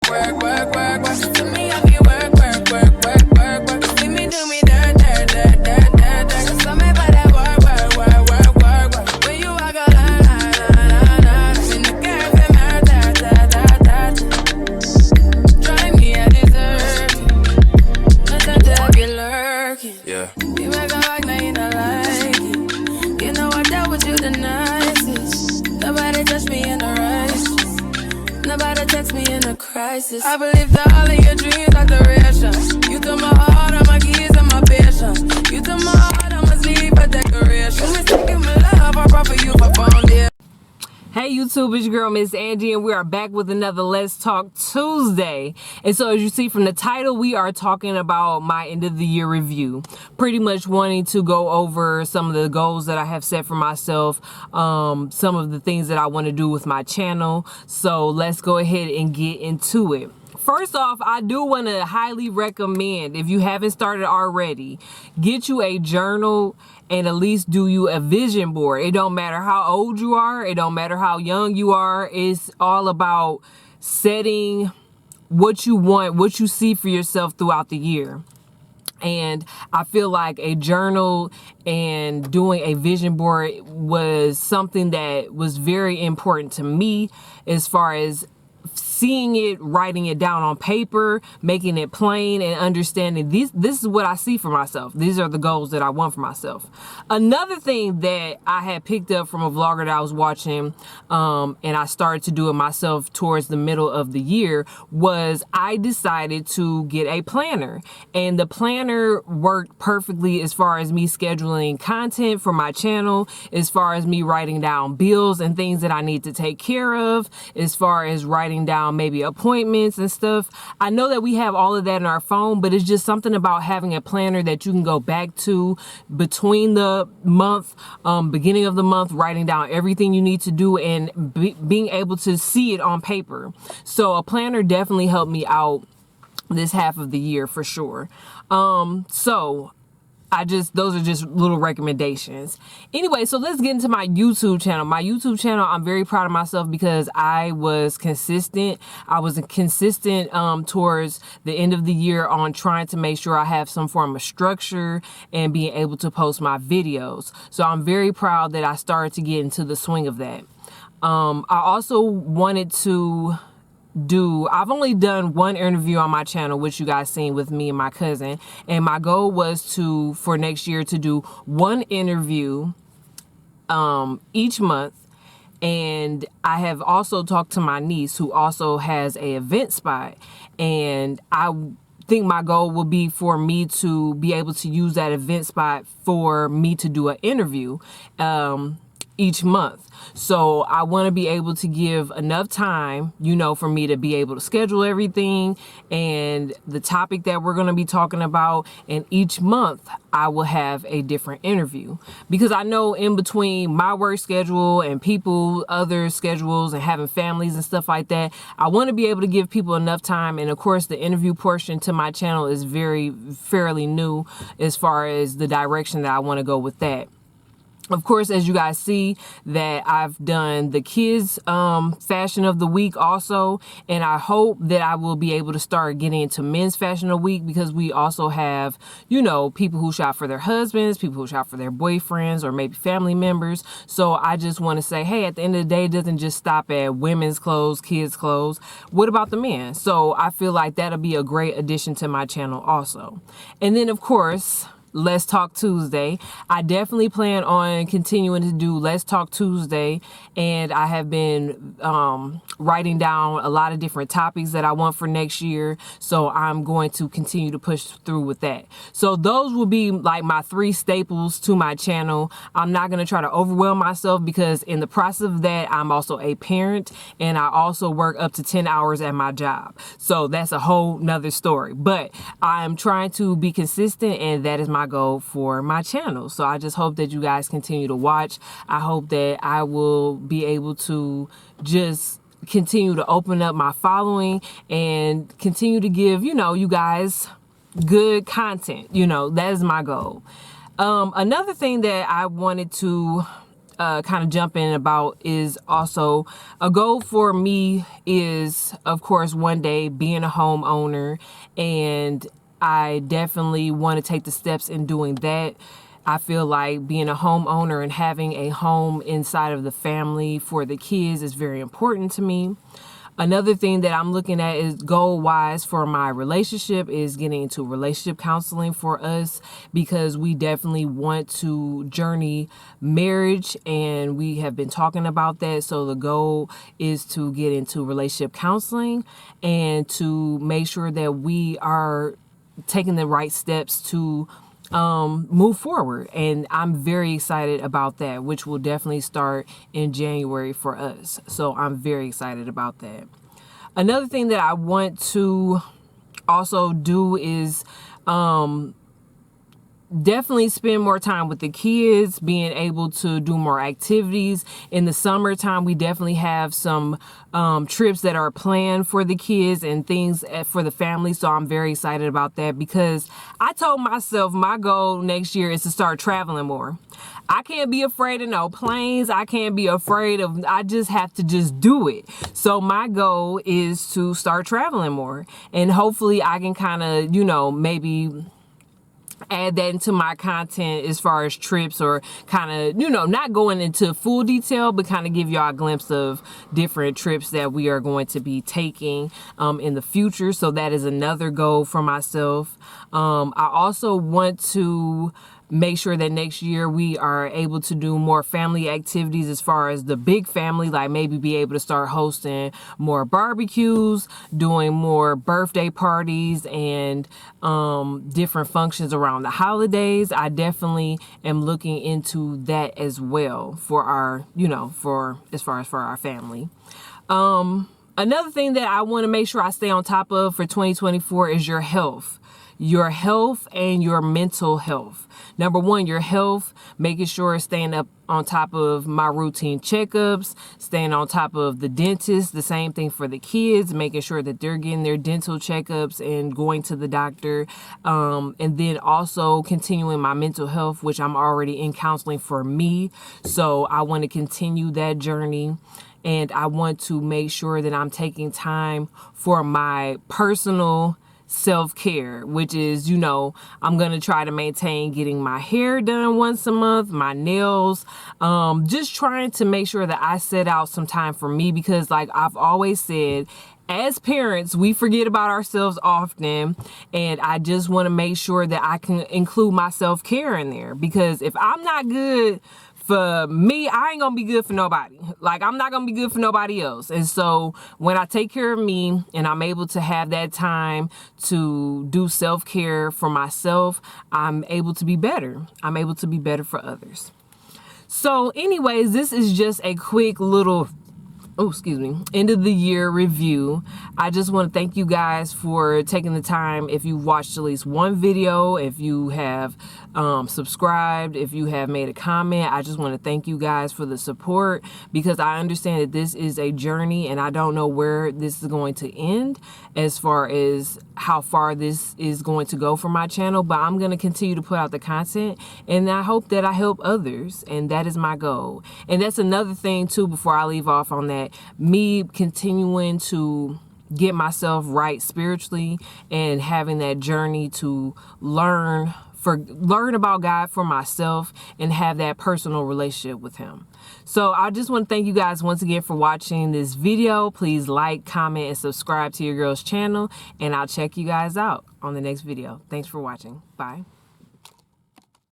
work, work, work, work. To me, I be work, work, work, work, work, work. See me do me dirt, dirt, dirt, dirt, dirt, dirt. So me by that work, work, work, work, work, work. When you walk a line, line, line, line, line. In the girls, them hurt, hurt, hurt, hurt, hurt. Try me, I deserve it. Nothing to have you lurking. Yeah. You make a like, now you not like it. You know I dealt with you the nicest. Nobody touched me in the righteous. Nobody text me in a crisis. I believe that all of your dreams are duration. You took my heart, all my keys, and my patience. You took my heart, I must leave a decoration. You mistaken my love, I brought for you for foundation. Hey YouTube, it's your girl Miss Angie, and we are back with another Let's Talk Tuesday. And so as you see from the title, we are talking about my end of the year review. Pretty much wanting to go over some of the goals that I have set for myself, some of the things that I want to do with my channel. So let's go ahead and get into it. First off, I do want to highly recommend, if you haven't started already, get you a journal and at least do you a vision board. It don't matter how old you are. It don't matter how young you are. It's all about setting what you want, what you see for yourself throughout the year. And I feel like a journal and doing a vision board was something that was very important to me as far as seeing it, writing it down on paper, making it plain, and understanding this is what I see for myself. These are the goals that I want for myself. Another thing that I had picked up from a vlogger that I was watching, and I started to do it myself towards the middle of the year, was I decided to get a planner. And the planner worked perfectly as far as me scheduling content for my channel, as far as me writing down bills and things that I need to take care of, as far as writing down maybe appointments and stuff. I know that we have all of that in our phone, but it's just something about having a planner that you can go back to between the month, beginning of the month, writing down everything you need to do and being able to see it on paper. So a planner definitely helped me out this half of the year for sure. Those are just little recommendations. Anyway, so let's get into my YouTube channel. My YouTube channel, I'm very proud of myself because I was consistent. I was consistent towards the end of the year on trying to make sure I have some form of structure and being able to post my videos. So I'm very proud that I started to get into the swing of that. I also wanted to I've only done one interview on my channel, which you guys seen with me and my cousin, and my goal was for next year to do one interview each month. And I have also talked to my niece, who also has a event spot, and I think my goal will be for me to be able to use that event spot for me to do an interview each month. So I want to be able to give enough time, for me to be able to schedule everything and the topic that we're going to be talking about. And each month I will have a different interview, because I know in between my work schedule and other schedules and having families and stuff like that, I want to be able to give people enough time. And of course, the interview portion to my channel is fairly new as far as the direction that I want to go with that. Of course, as you guys see, that I've done the kids fashion of the week also, and I hope that I will be able to start getting into men's fashion of the week, because we also have, people who shop for their husbands, people who shop for their boyfriends, or maybe family members. So I just want to say, hey, at the end of the day, it doesn't just stop at women's clothes, kids' clothes. What about the men? So I feel like that'll be a great addition to my channel also. And then, of course, Let's Talk Tuesday. I definitely plan on continuing to do Let's Talk Tuesday, and I have been writing down a lot of different topics that I want for next year, so I'm going to continue to push through with that. So those will be like my 3 staples to my channel. I'm not going to try to overwhelm myself, because in the process of that, I'm also a parent, and I also work up to 10 hours at my job. So that's a whole nother story, but I'm trying to be consistent, and that is my goal for my channel. So I just hope that you guys continue to watch. I hope that I will be able to just continue to open up my following and continue to give, you guys good content. That is my goal. Another thing that I wanted to kind of jump in about is also a goal for me is, of course, one day being a homeowner, and I definitely want to take the steps in doing that. I feel like being a homeowner and having a home inside of the family for the kids is very important to me. Another thing that I'm looking at is goal-wise for my relationship is getting into relationship counseling for us, because we definitely want to journey marriage, and we have been talking about that. So the goal is to get into relationship counseling and to make sure that we are taking the right steps to move forward. And I'm very excited about that, which will definitely start in January for us. So I'm very excited about that. Another thing that I want to also do is definitely spend more time with the kids, being able to do more activities. In the summertime, we definitely have some trips that are planned for the kids and things for the family. So I'm very excited about that, because I told myself my goal next year is to start traveling more. I can't be afraid of no planes. I can't be afraid of, I just have to just do it. So my goal is to start traveling more, and hopefully I can kind of, you know, maybe add that into my content as far as trips, or kind of, you know, not going into full detail, but kind of give y'all a glimpse of different trips that we are going to be taking in the future. So that is another goal for myself. I also want to make sure that next year we are able to do more family activities as far as the big family, like maybe be able to start hosting more barbecues, doing more birthday parties, and different functions around the holidays. I definitely am looking into that as well for our, you know, for as far as for our family. Another thing that I want to make sure I stay on top of for 2024 is your health. Your health and your mental health. Number one, your health, making sure staying up on top of my routine checkups, staying on top of the dentist, the same thing for the kids, making sure that they're getting their dental checkups and going to the doctor. And then also continuing my mental health, which I'm already in counseling for me. So I want to continue that journey. And I want to make sure that I'm taking time for my personal self-care, which is, you know, I'm going to try to maintain getting my hair done once a month, my nails, just trying to make sure that I set out some time for me, because like I've always said, as parents, we forget about ourselves often, and I just want to make sure that I can include my self-care in there, because if I'm not good for me, I ain't gonna be good for nobody. Like, I'm not gonna be good for nobody else. And so when I take care of me and I'm able to have that time to do self-care for myself, I'm able to be better. I'm able to be better for others. So anyways, this is just a quick little end of the year review. I just want to thank you guys for taking the time. If you've watched at least one video, if you have subscribed, if you have made a comment, I just want to thank you guys for the support, because I understand that this is a journey and I don't know where this is going to end as far as how far this is going to go for my channel, but I'm going to continue to put out the content, and I hope that I help others, and that is my goal. And that's another thing too, before I leave off on that, me continuing to get myself right spiritually and having that journey to learn about God for myself and have that personal relationship with him. So I just want to thank you guys once again for watching this video. Please like, comment, and subscribe to your girl's channel, and I'll check you guys out on the next video. Thanks for watching. Bye.